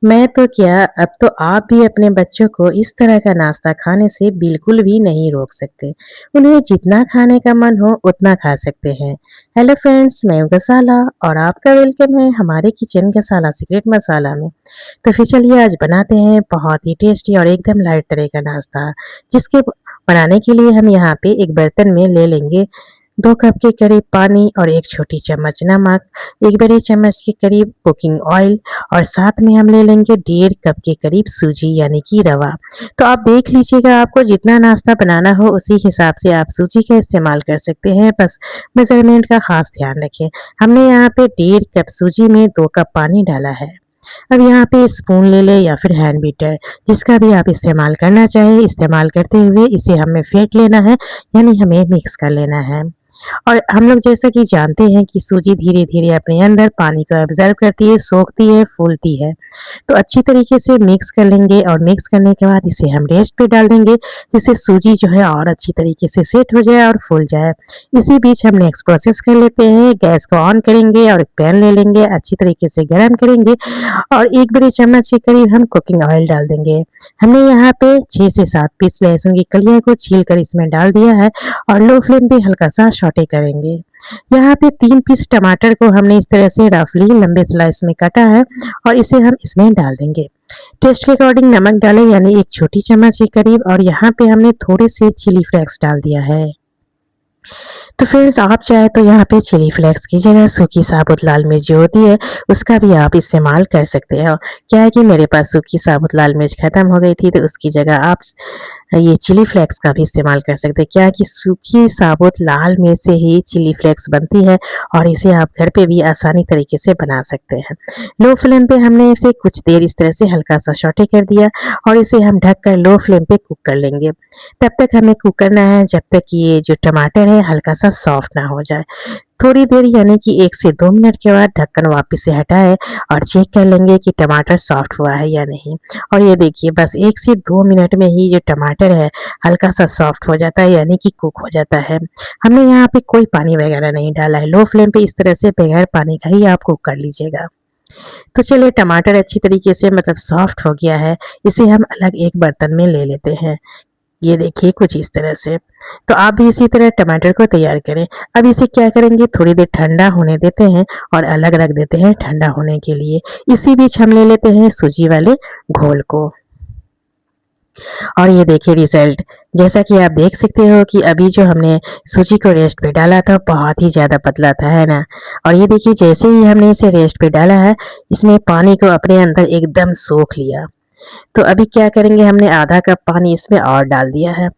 मैं तो क्या, अब तो आप भी अपने बच्चों को इस तरह का नाश्ता खाने से बिल्कुल भी नहीं रोक सकते। उन्हें जितना खाने का मन हो उतना खा सकते हैं। हेलो फ्रेंड्स, मैं हूं गसाला और आपका वेलकम है हमारे किचन गसाला सीक्रेट मसाला में। तो फिर चलिए आज बनाते हैं बहुत ही टेस्टी और एकदम लाइट तरह का नाश्ता, जिसके बनाने के लिए हम यहाँ पे एक बर्तन में ले लेंगे 2 कप के करीब पानी और 1 छोटी चम्मच नमक, 1 बड़े चम्मच के करीब कुकिंग ऑयल और साथ में हम ले लेंगे 1.5 कप के करीब सूजी यानी कि रवा। तो आप देख लीजिएगा, आपको जितना नाश्ता बनाना हो उसी हिसाब से आप सूजी का इस्तेमाल कर सकते हैं, बस मेजरमेंट का खास ध्यान रखें। हमने यहाँ पे 1.5 कप सूजी में 2 कप पानी डाला है। अब यहाँ पे स्पून ले लें या फिर हैंड बीटर, जिसका भी आप इस्तेमाल करना चाहें। इस्तेमाल करते हुए इसे हमें फेंट लेना है, यानी हमें मिक्स कर लेना है। और हम लोग जैसा कि जानते हैं कि सूजी धीरे-धीरे अपने अंदर पानी को ऑब्जर्व करती है, सोखती है, फूलती है। तो अच्छी तरीके से मिक्स कर लेंगे और मिक्स करने के बाद इसे हम रेस्ट पे डाल देंगे, जिससे सूजी जो है और अच्छी तरीके से सेट हो जाए और फूल जाए। इसी बीच हम नेक्स्ट प्रोसेस कर लेते हैं। गैस को ऑन करेंगे और एक पैन ले लेंगे, अच्छी तरीके से गरम करेंगे और 1 बड़े चम्मच के करीब हम कुकिंग ऑयल डाल देंगे। हमने यहाँ पे 6 से 7 पीस लहसुन की कलियों को छील कर इसमें डाल दिया है और लो फ्लेम पे हल्का सा सौटे करेंगे। यहाँ पे 3 पीस टमाटर को हमने इस तरह से रफली लंबे स्लाइस में काटा है और इसे हम इसमें डाल देंगे। टेस्ट के अकॉर्डिंग नमक डालें, यानी 1 छोटी चम्मच के करीब, और यहाँ पे हमने थोड़े से चिली फ्लेक्स डाल दिया है। तो फ्रेंड्स, आप चाहे तो यहाँ पे चिली फ्लेक्स की जगह सूखी साबुत लाल मिर्च जो होती है उसका भी आप इस्तेमाल कर सकते हैं। क्या है कि मेरे पास सूखी साबुत लाल मिर्च खत्म हो गई थी, तो उसकी जगह आप ये चिली फ्लेक्स का भी इस्तेमाल कर सकते हैं। क्या है कि सूखी साबुत लाल मिर्च से ही चिली फ्लेक्स बनती है और इसे आप घर पे भी आसानी तरीके से बना सकते हैं। लो फ्लेम पे हमने इसे कुछ देर इस तरह से हल्का सा सौटे कर दिया और इसे हम ढककर लो फ्लेम पे कुक कर लेंगे। तब तक हमें कुक करना है जब तक कि ये जो टमाटर है हल्का सा सॉफ्ट ना हो जाए। थोड़ी देर यानी कि 1 से 2 मिनट के बाद ढक्कन वापस से हटाएं और चेक कर लेंगे कि टमाटर सॉफ्ट हुआ है या नहीं। और ये देखिए, बस 1 से 2 मिनट में ही जो टमाटर है हल्का सा सॉफ्ट हो जाता है, यानी कि कुक हो जाता है। हमने यहाँ पे कोई पानी वगैरह नहीं डाला है। लो फ्लेम पे इस तरह से बगैर पानी का ही आप कुक कर लीजिएगा। तो चलिए, टमाटर अच्छी तरीके से मतलब सॉफ्ट हो गया है, इसे हम अलग एक बर्तन में ले लेते हैं। ये देखिए कुछ इस तरह से। तो आप भी इसी तरह टमाटर को तैयार करें। अब इसे क्या करेंगे, थोड़ी देर ठंडा होने देते हैं और अलग रख देते हैं ठंडा होने के लिए। इसी बीच हम ले लेते हैं सूजी वाले घोल को और ये देखिए रिजल्ट। जैसा कि आप देख सकते हो कि अभी जो हमने सूजी को रेस्ट पे डाला था बहुत ही ज़्यादा पतला था, है ना। और ये देखिए, जैसे ही हमने इसे रेस्ट पे डाला है इसने पानी को अपने अंदर एकदम सोख लिया। तो अभी क्या करेंगे, हमने आधा कप पानी इसमें और डाल दिया है।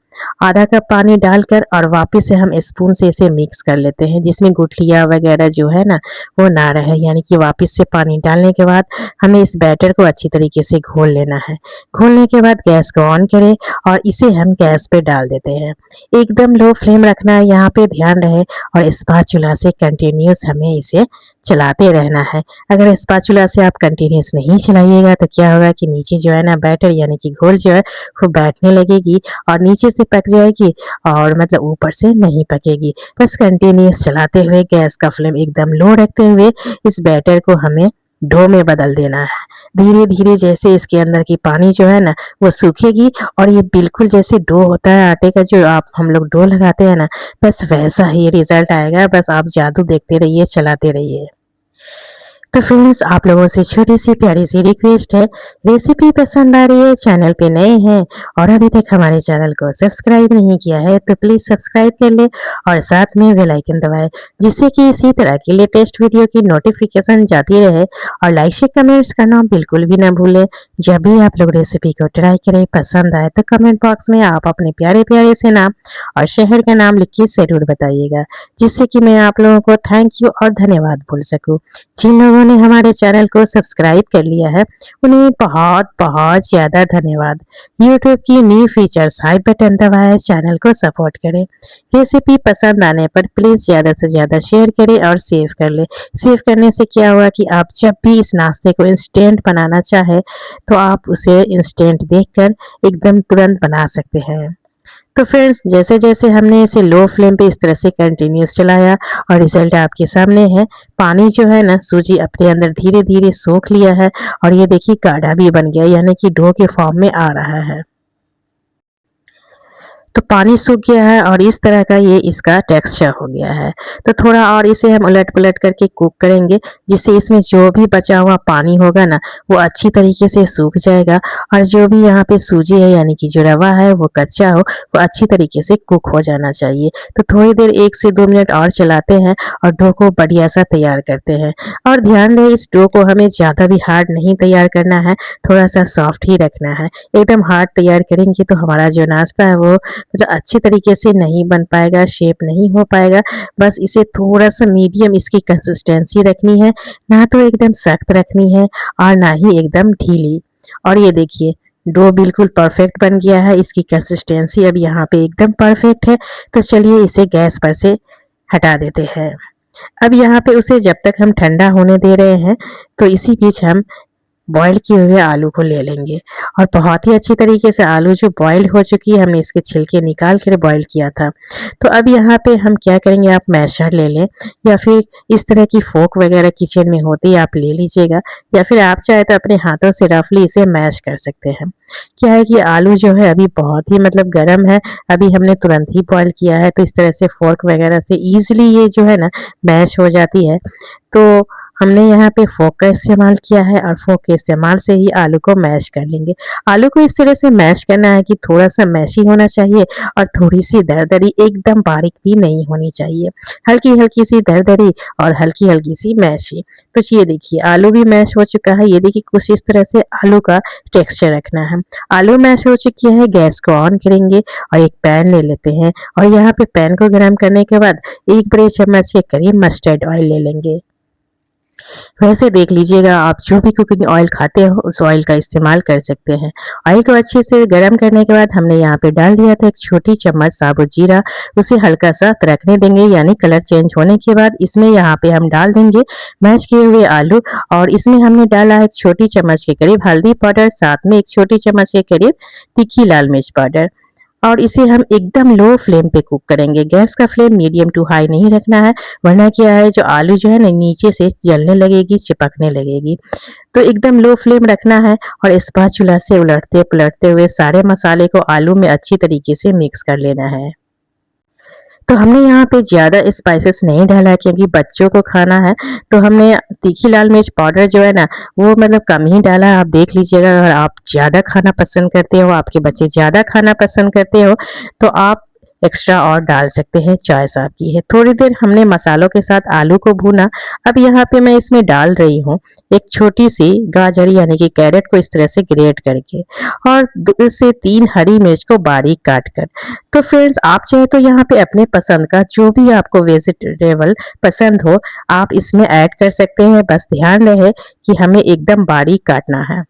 आधा कप पानी डालकर और वापस से हम स्पून से इसे मिक्स कर लेते हैं, जिसमें गुठलियाँ वगैरह जो है ना वो ना रहे। यानी कि वापस से पानी डालने के बाद हमें इस बैटर को अच्छी तरीके से घोल लेना है। घोलने के बाद गैस को ऑन करें और इसे हम गैस पे डाल देते हैं। एकदम लो फ्लेम रखना है, यहाँ पे ध्यान रहे, और स्पैचुला से कंटिन्यूस हमें इसे चलाते रहना है। अगर स्पैचुला से आप कंटिन्यूस नहीं चलाइएगा तो क्या होगा कि नीचे जो है ना बैटर यानी कि घोल जो है वो बैठने लगेगी और नीचे से पक जाएगी और मतलब ऊपर से नहीं पकेगी। बस कंटिन्यूस चलाते हुए गैस का फ्लेम एकदम लो रखते हुए इस बैटर को हमें डो में बदल देना है। धीरे धीरे जैसे इसके अंदर की पानी जो है ना वो सूखेगी और ये बिल्कुल जैसे डो होता है आटे का, जो आप हम लोग डो लगाते हैं ना, बस वैसा ही रिजल्ट आएगा। बस आप जादू देखते रहिए, चलाते रहिए। तो फ्रेंड्स, आप लोगों से छोटी सी प्यारी सी रिक्वेस्ट है, रेसिपी पसंद आ रही है, चैनल पे नए हैं और अभी तक हमारे चैनल को सब्सक्राइब नहीं किया है तो प्लीज़ सब्सक्राइब कर ले और साथ में बेल आइकन दबाएं, जिससे कि इसी तरह की लेटेस्ट वीडियो की नोटिफिकेशन जाती रहे। और लाइक शेयर कमेंट्स करना बिल्कुल भी ना भूलें। जब भी आप लोग रेसिपी को ट्राई करें, पसंद आए तो कमेंट बॉक्स में आप अपने प्यारे प्यारे से नाम और शहर का नाम लिख के ज़रूर बताइएगा, जिससे कि मैं आप लोगों को थैंक यू और धन्यवाद बोल सकूँ। जिन लोगों ने हमारे चैनल को सब्सक्राइब कर लिया है उन्हें बहुत बहुत ज़्यादा धन्यवाद। यूट्यूब की न्यू फीचर्स हाई बटन दबाएं, चैनल को सपोर्ट करें। रेसिपी पसंद आने पर प्लीज़ ज़्यादा से ज़्यादा शेयर करें और सेव कर लें। सेव करने से क्या हुआ कि आप जब भी इस नाश्ते को इंस्टेंट बनाना चाहे तो आप उसे इंस्टेंट देखकर एकदम तुरंत बना सकते हैं। तो फ्रेंड्स जैसे जैसे हमने इसे लो फ्लेम पे इस तरह से कंटिन्यूस चलाया और रिजल्ट आपके सामने है। पानी जो है ना सूजी अपने अंदर धीरे धीरे सोख लिया है और ये देखिए गाढ़ा भी बन गया, यानी कि डो के फॉर्म में आ रहा है। तो पानी सूख गया है और इस तरह का ये इसका टेक्सचर हो गया है। तो थोड़ा और इसे हम उलट-पुलट करके कुक करेंगे, जिससे इसमें जो भी बचा हुआ पानी होगा ना, वो अच्छी तरीके से सूख जाएगा और जो भी यहाँ पे सूजी है यानी कि जो रवा है वो कच्चा हो, वो अच्छी तरीके से कुक हो जाना चाहिए। तो थोड़ी देर 1 से 2 मिनट और चलाते हैं और डो को बढ़िया-सा तैयार करते हैं। और ध्यान रहे इस डो को हमें ज़्यादा भी हार्ड नहीं तैयार करना है, थोड़ा-सा सॉफ्ट ही रखना है। एकदम हार्ड तैयार करेंगे तो हमारा जो नाश्ता है वो मतलब अच्छी तरीके से नहीं बन पाएगा, शेप नहीं हो पाएगा। बस इसे थोड़ा-सा मीडियम इसकी कंसिस्टेंसी रखनी है, ना तो एकदम सख्त रखनी है और ना ही एकदम ढीली। और ये देखिए डो बिल्कुल परफेक्ट बन गया है, इसकी कंसिस्टेंसी अब यहाँ पे एकदम परफेक्ट है। तो चलिए इसे गैस पर से हटा देते हैं। अब यहाँ पे उसे जब तक हम ठंडा होने दे रहे हैं, तो इसी बीच हम बॉयल किए हुए आलू को ले लेंगे और बहुत ही अच्छी तरीके से आलू जो बॉयल हो चुकी है, हमने इसके छिलके निकाल कर बॉयल किया था। तो अब यहाँ पे हम क्या करेंगे, आप मैशर ले लें या फिर इस तरह की फोक वगैरह किचन में होती है आप ले लीजिएगा, या फिर आप चाहे तो अपने हाथों से रफली इसे मैश कर सकते हैं। क्या है कि आलू जो है अभी बहुत ही मतलब गर्म है, अभी हमने तुरंत ही बॉयल किया है, तो इस तरह से फोर्क वगैरह से ईजिली ये जो है ना मैश हो जाती है। तो हमने यहाँ पे फोक का इस्तेमाल किया है और फोक के इस्तेमाल से ही आलू को मैश कर लेंगे। आलू को इस तरह से मैश करना है कि थोड़ा-सा मैशी होना चाहिए और थोड़ी-सी दरदरी, एकदम बारीक भी नहीं होनी चाहिए। हल्की-हल्की सी दरदरी और हल्की-हल्की सी मैशी। तो ये देखिए आलू भी मैश हो चुका है। ये देखिए कुछ इस तरह से आलू का टेक्सचर रखना है। आलू मैश हो चुकी है, गैस को ऑन करेंगे और एक पैन ले लेते हैं और यहाँ पे पैन को गरम करने के बाद 1 बड़े चम्मच के करीब मस्टर्ड ऑयल ले लेंगे। वैसे देख लीजिएगा आप जो भी कुकिंग ऑयल खाते हो उस ऑयल का इस्तेमाल कर सकते हैं। ऑयल को अच्छे से गरम करने के बाद हमने यहाँ पे डाल दिया था 1 छोटी चम्मच साबुत जीरा, उसे हल्का सा तड़कने देंगे यानी कलर चेंज होने के बाद इसमें यहाँ पे हम डाल देंगे मैश किए हुए आलू और इसमें हमने डाला है 1 छोटी चम्मच के करीब हल्दी पाउडर, साथ में 1 छोटी चम्मच के करीब तीखी लाल मिर्च पाउडर और इसे हम एकदम लो फ्लेम पे कुक करेंगे। गैस का फ्लेम मीडियम टू हाई नहीं रखना है, वरना क्या है जो आलू जो है ना नीचे से जलने लगेगी, चिपकने लगेगी। तो एकदम लो फ्लेम रखना है और स्पैचुला से उलटते-पलटते हुए सारे मसाले को आलू में अच्छी तरीके से मिक्स कर लेना है। तो हमने यहाँ पे ज़्यादा स्पाइसेस नहीं डाला क्योंकि बच्चों को खाना है, तो हमने तीखी लाल मिर्च पाउडर जो है ना वो मतलब कम ही डाला है। आप देख लीजिएगा अगर आप ज़्यादा खाना पसंद करते हो, आपके बच्चे ज़्यादा खाना पसंद करते हो, तो आप एक्स्ट्रा और डाल सकते हैं, चॉइस आपकी है। थोड़ी देर हमने मसालों के साथ आलू को भूना। अब यहाँ पे मैं इसमें डाल रही हूँ एक छोटी-सी गाजर यानी कि कैरट को इस तरह से ग्रेट करके और 2 से 3 हरी मिर्च को बारीक काट कर। तो फ्रेंड्स आप चाहे तो यहाँ पे अपने पसंद का जो भी आपको वेजिटेबल पसंद हो आप इसमें ऐड कर सकते हैं, बस ध्यान रहे कि हमें एकदम बारीक काटना है।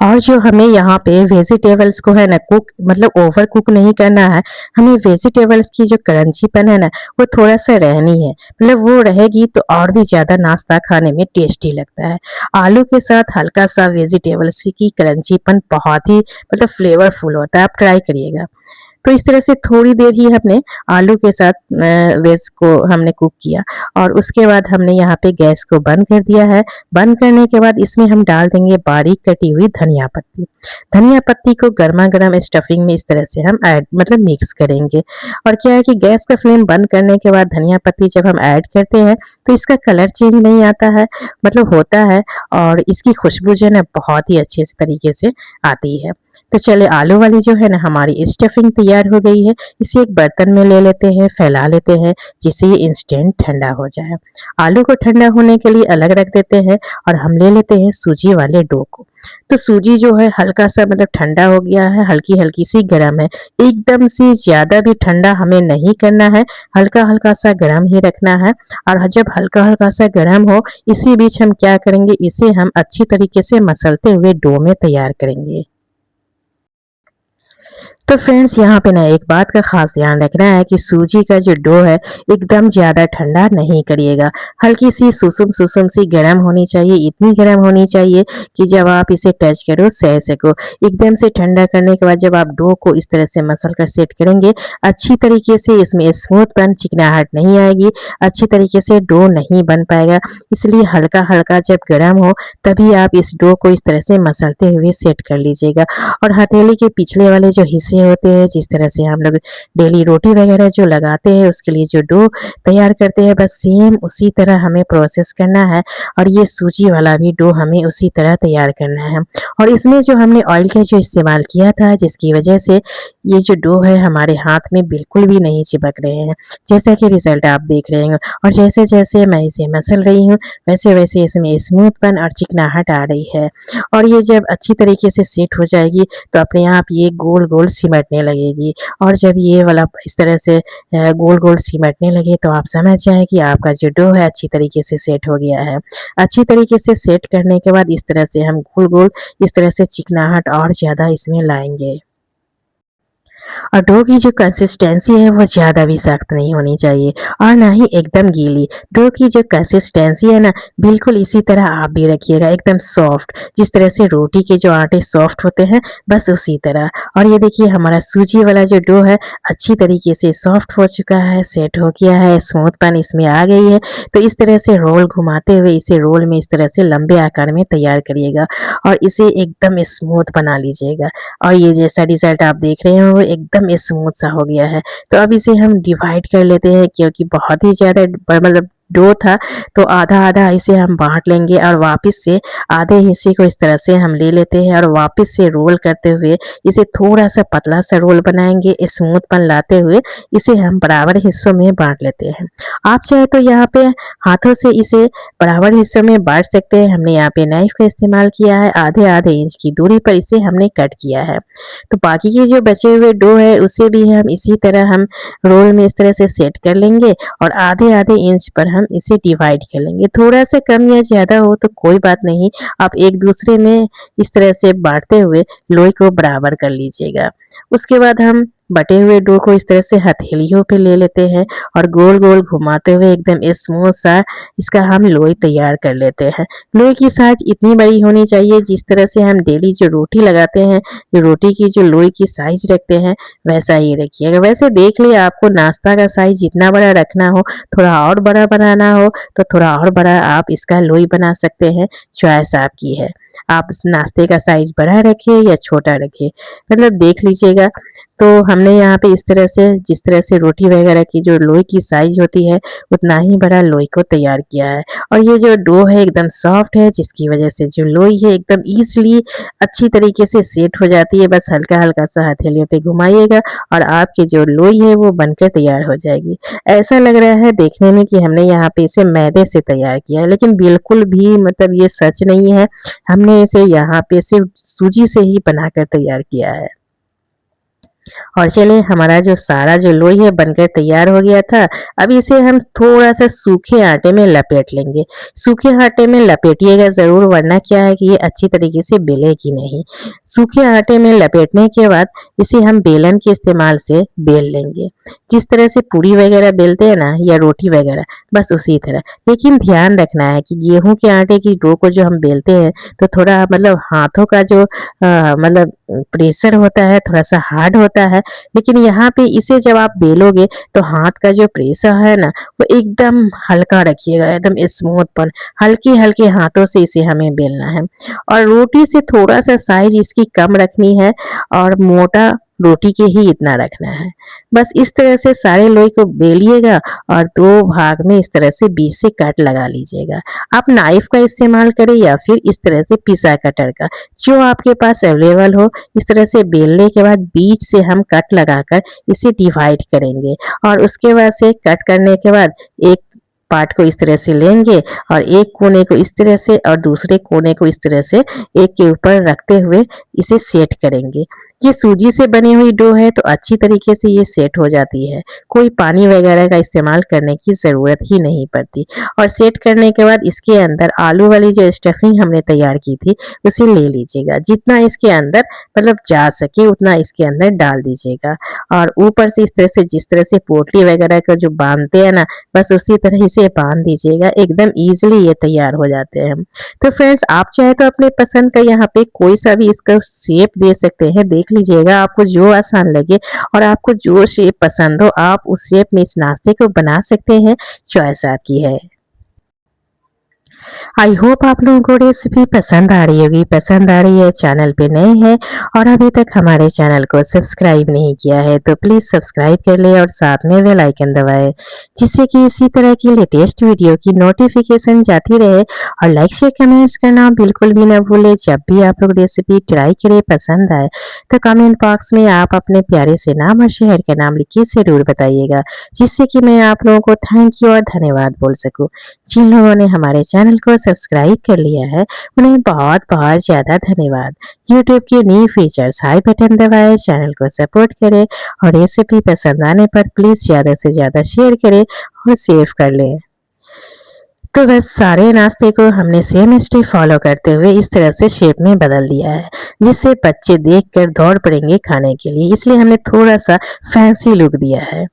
और जो हमें यहाँ पे वेजिटेबल्स को है ना कुक मतलब ओवर कुक नहीं करना है, हमें वेजिटेबल्स की जो क्रंचीपन है ना वो थोड़ा सा रहनी है, मतलब वो रहेगी तो और भी ज़्यादा नाश्ता खाने में टेस्टी लगता है। आलू के साथ हल्का सा वेजिटेबल्स की क्रंचीपन बहुत ही मतलब फ्लेवरफुल होता है, आप ट्राई करिएगा। तो इस तरह से थोड़ी देर ही हमने आलू के साथ वेज को हमने कुक किया और उसके बाद हमने यहाँ पे गैस को बंद कर दिया है। बंद करने के बाद इसमें हम डाल देंगे बारीक कटी हुई धनिया पत्ती। धनिया पत्ती को गरमा-गरम स्टफिंग में इस तरह से हम ऐड मतलब मिक्स करेंगे और क्या है कि गैस का फ्लेम बंद करने के बाद धनिया पत्ती जब हम ऐड करते हैं तो इसका कलर चेंज नहीं आता है, मतलब होता है और इसकी खुशबू जो है ना बहुत ही अच्छे से तरीके से आती है। तो चलिए आलू वाली जो है ना हमारी स्टफिंग तैयार हो गई है, इसे एक बर्तन में ले लेते हैं, फैला लेते हैं जिससे ये इंस्टेंट ठंडा हो जाए। आलू को ठंडा होने के लिए अलग रख देते हैं और हम ले लेते हैं सूजी वाले डो को। तो सूजी जो है हल्का सा मतलब ठंडा हो गया है, हल्की-हल्की सी गरम है। एकदम से ज़्यादा भी ठंडा हमें नहीं करना है, हल्का-हल्का सा गरम ही रखना है और जब हल्का-हल्का सा गरम हो, इसी बीच हम क्या करेंगे, इसे हम अच्छी तरीके से मसलते हुए डो में तैयार करेंगे। तो फ्रेंड्स यहाँ पे ना एक बात का खास ध्यान रखना है कि सूजी का जो डो है एकदम ज़्यादा ठंडा नहीं करिएगा। हल्की सी सुसुम सी गर्म होनी चाहिए, इतनी गर्म होनी चाहिए कि जब आप इसे टच करो सह सको। एकदम से ठंडा करने के बाद जब आप डो को इस तरह से मसल कर सेट करेंगे, अच्छी तरीके से इसमें स्मूथपन, चिकनाहट नहीं आएगी, अच्छी तरीके से डो नहीं बन पाएगा। इसलिए हल्का-हल्का जब गर्म हो तभी आप इस डो को इस तरह से मसलते हुए सेट कर लीजिएगा। और हथेली के पिछले वाले जो हिस्से होते हैं, जिस तरह से हम लोग डेली रोटी वगैरह जो लगाते हैं उसके लिए जो डो तैयार करते हैं, बस सेम उसी तरह हमें प्रोसेस करना है। और ये सूजी वाला भी डो हमें उसी तरह तैयार करना है। और इसमें जो हमने ऑयल का जो इस्तेमाल किया था, जिसकी वजह से ये जो डो है हमारे हाथ में बिल्कुल भी नहीं चिपक रहे हैं, जैसा कि रिजल्ट आप देख रहे हैं। और जैसे जैसे मैं इसे मसल रही हूँ वैसे वैसे इसमें स्मूथपन और चिकनाहट आ रही है। और ये जब अच्छी तरीके से सेट हो जाएगी तो अपने आप ये गोल-गोल सिमटने लगेगी। और जब ये वाला इस तरह से गोल-गोल सिमटने लगे तो आप समझ जाएँ कि आपका जो डो है अच्छी तरीके से सेट हो गया है। अच्छी तरीके से सेट करने के बाद इस तरह से हम गोल-गोल इस तरह से चिकनाहट और ज़्यादा इसमें लाएँगे। और डो की जो कंसिस्टेंसी है वो ज़्यादा भी सख्त नहीं होनी चाहिए और ना ही एकदम गीली। डो की जो कंसिस्टेंसी है ना, बिल्कुल इसी तरह आप भी रखिएगा, एकदम सॉफ्ट, जिस तरह से रोटी के जो आटे सॉफ्ट होते हैं बस उसी तरह। और ये देखिए हमारा सूजी वाला जो डो है अच्छी तरीके से सॉफ्ट हो चुका है, सेट हो गया है, स्मूथपन इसमें आ गई है। तो इस तरह से रोल घुमाते हुए इसे रोल में इस तरह से लंबे आकार में तैयार करिएगा और इसे एकदम स्मूथ बना लीजिएगा। और ये जैसा रिजल्ट आप देख रहे हो वो एकदम स्मूथ सा हो गया है। तो अब इसे हम डिवाइड कर लेते हैं, क्योंकि बहुत ही ज़्यादा मतलब डो था तो आधा-आधा इसे हम बाँट लेंगे और वापस से आधे हिस्से को इस तरह से हम ले लेते हैं और वापस से रोल करते हुए इसे थोड़ा-सा पतला-सा रोल बनाएँगे, स्मूथपन लाते हुए इसे हम बराबर हिस्सों में बाँट लेते हैं। आप चाहे तो यहाँ पे हाथों से इसे बराबर हिस्सों में बाँट सकते हैं। हमने यहाँ पे नाइफ़ का इस्तेमाल किया है, आधे-आधे इंच की दूरी पर इसे हमने कट किया है। तो बाकी के जो बचे हुए डो है उसे भी हम इसी तरह हम रोल में इस तरह से सेट कर लेंगे और आधे-आधे इंच पर हम इसे डिवाइड कर लेंगे। थोड़ा-सा कम या ज़्यादा हो तो कोई बात नहीं, आप एक-दूसरे में इस तरह से बाँटते हुए लोई को बराबर कर लीजिएगा। उसके बाद हम बटे हुए डो को इस तरह से हथेलियों पे ले लेते हैं और गोल-गोल घुमाते हुए एकदम स्मूथ सा इसका हम लोई तैयार कर लेते हैं। लोई की साइज़ इतनी बड़ी होनी चाहिए जिस तरह से हम डेली जो रोटी लगाते हैं, रोटी की जो लोई की साइज़ रखते हैं वैसा ही रखिएगा। वैसे देख लिए आपको नाश्ता का साइज़ जितना बड़ा रखना हो, थोड़ा और बड़ा बनाना हो तो थोड़ा और बड़ा आप इसका लोई बना सकते हैं, चॉइस आपकी है। आप इस नाश्ते का साइज़ बड़ा रखिए या छोटा रखिए, मतलब देख लीजिएगा। तो हमने यहाँ पे इस तरह से जिस तरह से रोटी वगैरह की जो लोई की साइज़ होती है उतना ही बड़ा लोई को तैयार किया है। और ये जो डो है एकदम सॉफ्ट है, जिसकी वजह से जो लोई है एकदम ईज़िली अच्छी तरीके से सेट हो जाती है। बस हल्का-हल्का सा हथेलियों पे घुमाइएगा और आपकी जो लोई है वो बनकर तैयार हो जाएगी। ऐसा लग रहा है देखने में कि हमने यहाँ पे इसे मैदे से तैयार किया है, लेकिन बिल्कुल भी मतलब ये सच नहीं है। हमने इसे यहाँ पे सिर्फ़ सूजी से ही बनाकर तैयार किया है। और चलिए हमारा जो सारा जो लोई है बनकर तैयार हो गया था। अब इसे हम थोड़ा-सा सूखे आटे में लपेट लेंगे। सूखे आटे में लपेटिएगा ज़रूर, वरना क्या है कि ये अच्छी तरीके से बेलेगी नहीं। सूखे आटे में लपेटने के बाद इसे हम बेलन के इस्तेमाल से बेल लेंगे। जिस तरह से पूड़ी वगैरह बेलते हैं ना या रोटी वगैरह, बस उसी तरह। लेकिन ध्यान रखना है कि गेहूँ के आटे की डो को जो हम बेलते हैं तो थोड़ा मतलब हाथों का जो मतलब प्रेशर होता है थोड़ा-सा हार्ड होता है, लेकिन यहाँ पे इसे जब आप बेलोगे तो हाथ का जो प्रेशर है ना वो एकदम हल्का रखिएगा, एकदम स्मूथपन, हल्के-हल्के हाथों से इसे हमें बेलना है। और रोटी से थोड़ा-सा साइज़ इसकी कम रखनी है और मोटा रोटी के ही इतना रखना है। बस इस तरह से सारे लोई को बेलिएगा और 2 भाग में इस तरह से बीच से कट लगा लीजिएगा। आप नाइफ का इस्तेमाल करें या फिर इस तरह से पिसा कटर का, जो आपके पास अवेलेबल हो। इस तरह से बेलने के बाद बीच से हम कट लगाकर इसे डिवाइड करेंगे और उसके बाद से कट करने के बाद एक पार्ट को इस तरह से लेंगे और एक कोने को इस तरह से और दूसरे कोने को इस तरह से एक के ऊपर रखते हुए इसे सेट करेंगे। ये सूजी से बनी हुई डो है तो अच्छी तरीके से ये सेट हो जाती है। कोई पानी वगैरह का इस्तेमाल करने की ज़रूरत ही नहीं पड़ती। और सेट करने के बाद इसके अंदर आलू वाली जो स्टफिंग हमने तैयार की थी उसे ले लीजिएगा। जितना इसके अंदर मतलब जा सके उतना इसके अंदर डाल दीजिएगा। और ऊपर से इस तरह से जिस तरह से पोटली वगैरह का जो बांधते हैं ना, बस उसी तरह से बांध दीजिएगा। एकदम ईजिली ये तैयार हो जाते हैं। तो फ्रेंड्स आप चाहे तो अपने पसंद का यहाँ पे कोई सा भी इसका शेप दे सकते हैं। देख लीजिएगा आपको जो आसान लगे और आपको जो शेप पसंद हो आप उस शेप में इस नाश्ते को बना सकते हैं। चॉइस आपकी है। आई होप आप लोगों को रेसिपी पसंद आ रही होगी। पसंद आ रही है, चैनल पे नए हैं और अभी तक हमारे चैनल को सब्सक्राइब नहीं किया है तो प्लीज सब्सक्राइब कर ले और साथ में बेल आइकन दबाए, जिससे कि इसी तरह की लेटेस्ट वीडियो की नोटिफिकेशन जाती रहे। और लाइक शेयर कमेंट्स करना बिल्कुल भी ना भूले। जब भी आप लोग रेसिपी ट्राई करें पसंद आए तो कमेंट बॉक्स में आप अपने प्यारे से नाम और शहर का नाम लिख के जरूर बताइएगा, जिससे कि मैं आप लोगों को थैंक यू और धन्यवाद बोल सकूं। जिन लोगों ने हमारे चैनल को सब्सक्राइब कर लिया है उन्हें बहुत बहुत ज्यादा धन्यवाद। यूट्यूब के न्यू फीचर्स हाई बटन दबाए, चैनल को सपोर्ट करें और रेसिपी पसंद आने पर प्लीज ज्यादा से ज्यादा शेयर करें और सेव कर लें। तो बस सारे नाश्ते को हमने सेम स्टेप फॉलो करते हुए इस तरह से शेप में बदल दिया है, जिससे बच्चे देखकर दौड़ पड़ेंगे खाने के लिए। इसलिए हमने थोड़ा सा फैंसी लुक दिया है।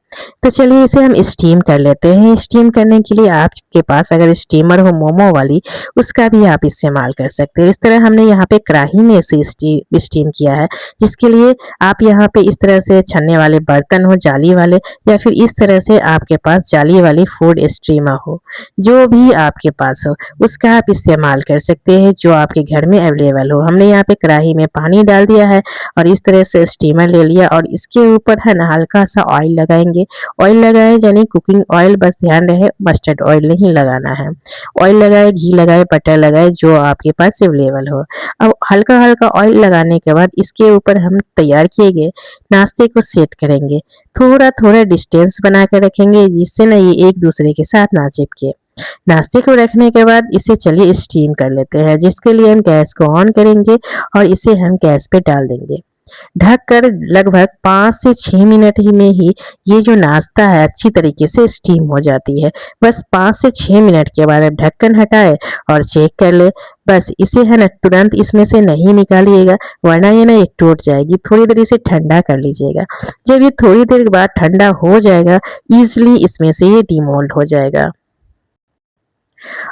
तो चलिए इसे हम स्टीम कर लेते हैं। स्टीम करने के लिए आपके पास अगर स्टीमर हो मोमो वाली, उसका भी आप इस्तेमाल कर सकते हैं। इस तरह हमने यहाँ पे कढ़ाई में इसे स्टीम किया है, जिसके लिए आप यहाँ पे इस तरह से छन्ने वाले बर्तन हो जाली वाले, या फिर इस तरह से आपके पास जाली वाली फूड स्टीमर हो, जो भी आपके पास हो उसका आप इस्तेमाल कर सकते हैं, जो आपके घर में अवेलेबल हो। हमने यहाँ पे कढ़ाई में पानी डाल दिया है और इस तरह से स्टीमर ले लिया और इसके ऊपर है ना हल्का सा ऑयल लगाएंगे। ऑयल लगाए यानी कुकिंग ऑयल, बस ध्यान रहे मस्टर्ड ऑयल नहीं लगाना है। ऑयल लगाए, घी लगाए, बटर लगाए, जो आपके पास अवेलेबल हो। अब हल्का हल्का ऑयल लगाने के बाद इसके ऊपर हम तैयार किए गए नाश्ते को सेट करेंगे। थोड़ा थोड़ा डिस्टेंस बना कर रखेंगे, जिससे ना ये एक दूसरे के साथ ना चिपके। नाश्ते को रखने के बाद इसे चलिए स्टीम कर लेते हैं, जिसके लिए हम गैस को ऑन करेंगे और इसे हम गैस पे डाल देंगे। ढककर लगभग 5 से 6 मिनट ही में ही ये जो नाश्ता है अच्छी तरीके से स्टीम हो जाती है। बस 5 से 6 मिनट के बाद ढक्कन हटाए और चेक कर ले। बस इसे है ना तुरंत इसमें से नहीं निकालिएगा, वरना ये ना ये टूट जाएगी। थोड़ी देर इसे ठंडा कर लीजिएगा। जब ये थोड़ी देर बाद ठंडा हो जाएगा, इजिली इसमें से ये डिमोल्ड हो जाएगा।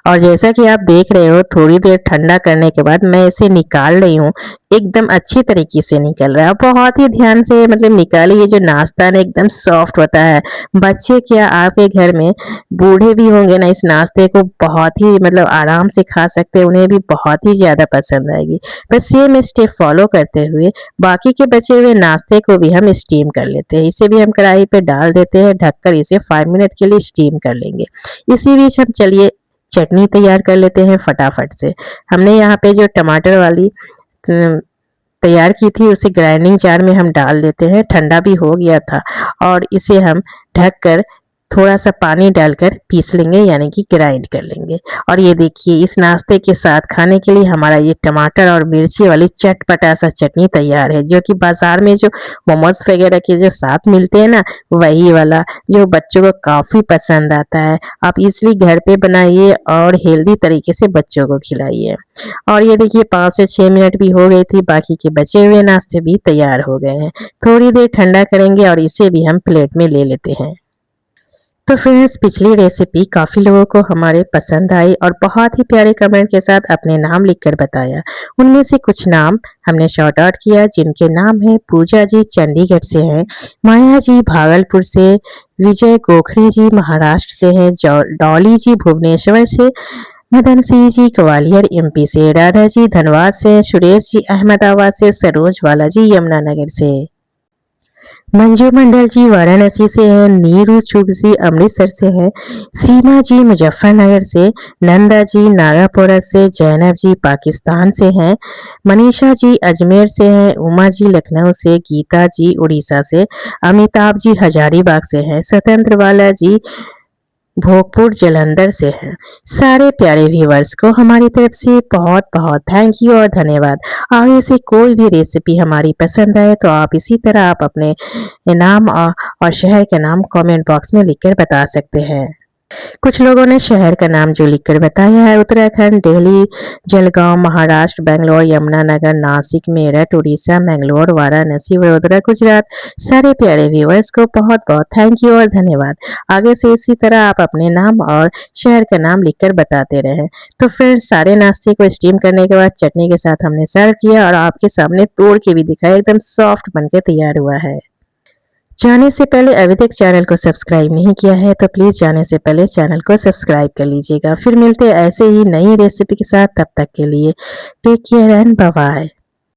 और जैसा कि आप देख रहे हो थोड़ी देर ठंडा करने के बाद मैं इसे निकाल रही हूँ। एकदम अच्छी तरीके से निकल रहा है। बहुत ही ध्यान से मतलब निकालिए। जो नाश्ता है एकदम सॉफ्ट होता है। बच्चे क्या आपके घर में बूढ़े भी होंगे ना, इस नाश्ते को बहुत ही मतलब आराम से खा सकते हैं। उन्हें भी बहुत ही ज्यादा पसंद आएगी। बस सेम स्टेप फॉलो करते हुए बाकी के बचे हुए नाश्ते को भी हम स्टीम कर लेते हैं। इसे भी हम कढ़ाई पे डाल देते हैं, ढककर इसे 5 मिनट के लिए स्टीम कर लेंगे। इसी बीच हम चलिए चटनी तैयार कर लेते हैं फटाफट से। हमने यहाँ पे जो टमाटर वाली तैयार की थी उसे ग्राइंडिंग जार में हम डाल देते हैं। ठंडा भी हो गया था और इसे हम ढककर थोड़ा सा पानी डालकर पीस लेंगे, यानी कि ग्राइंड कर लेंगे। और ये देखिए इस नाश्ते के साथ खाने के लिए हमारा ये टमाटर और मिर्ची वाली चटपटा सा चटनी तैयार है, जो कि बाजार में जो मोमोज वगैरह के जो साथ मिलते हैं ना, वही वाला, जो बच्चों को काफी पसंद आता है। आप इसलिए घर पे बनाइए और हेल्दी तरीके से बच्चों को खिलाइए। और ये देखिए 5 से 6 मिनट भी हो गई थी, बाकी के बचे हुए नाश्ते भी तैयार हो गए हैं। थोड़ी देर ठंडा करेंगे और इसे भी हम प्लेट में ले लेते हैं। तो फ्रेंड्स पिछली रेसिपी काफ़ी लोगों को हमारे पसंद आई और बहुत ही प्यारे कमेंट के साथ अपने नाम लिखकर बताया। उनमें से कुछ नाम हमने शॉर्ट आउट किया, जिनके नाम है पूजा जी चंडीगढ़ से हैं, माया जी भागलपुर से, विजय गोखरे जी महाराष्ट्र से हैं, डॉली जी भुवनेश्वर से, मदन सिंह जी ग्वालियर एमपी से, राधा जी धनबाद से, सुरेश जी अहमदाबाद से, सरोज वाला जी यमुनानगर से, मंजू मंडल जी वाराणसी से हैं, नीरू चुग जी अमृतसर से हैं, सीमा जी मुजफ्फरनगर से, नंदा जी नागापुरा से, जैनब जी पाकिस्तान से हैं, मनीषा जी अजमेर से हैं, उमा जी लखनऊ से, गीता जी उड़ीसा से, अमिताभ जी हजारीबाग से हैं, स्वतंत्र वाला जी भोगपुर जलंधर से हैं। सारे प्यारे व्यूवर्स को हमारी तरफ से बहुत बहुत थैंक यू और धन्यवाद। आगे से कोई भी रेसिपी हमारी पसंद आए तो आप इसी तरह आप अपने नाम और शहर के नाम कमेंट बॉक्स में लिखकर बता सकते हैं। कुछ लोगों ने शहर का नाम जो लिखकर बताया है उत्तराखंड, दिल्ली, जलगांव, महाराष्ट्र, बेंगलोर, यमुनानगर, नासिक, मेरठ, उड़ीसा, मैंगलोर, वाराणसी, वडोदरा, गुजरात। सारे प्यारे व्यूअर्स को बहुत बहुत थैंक यू और धन्यवाद। आगे से इसी तरह आप अपने नाम और शहर का नाम लिखकर बताते रहें। तो फिर सारे नाश्ते को स्टीम करने के बाद चटनी के साथ हमने सर्व किया और आपके सामने तोड़ के भी दिखाया, एकदम सॉफ्ट बनकर तैयार हुआ है। जाने से पहले अभी तक चैनल को सब्सक्राइब नहीं किया है तो प्लीज़ जाने से पहले चैनल को सब्सक्राइब कर लीजिएगा। फिर मिलते हैं ऐसे ही नई रेसिपी के साथ, तब तक के लिए take care and bye bye.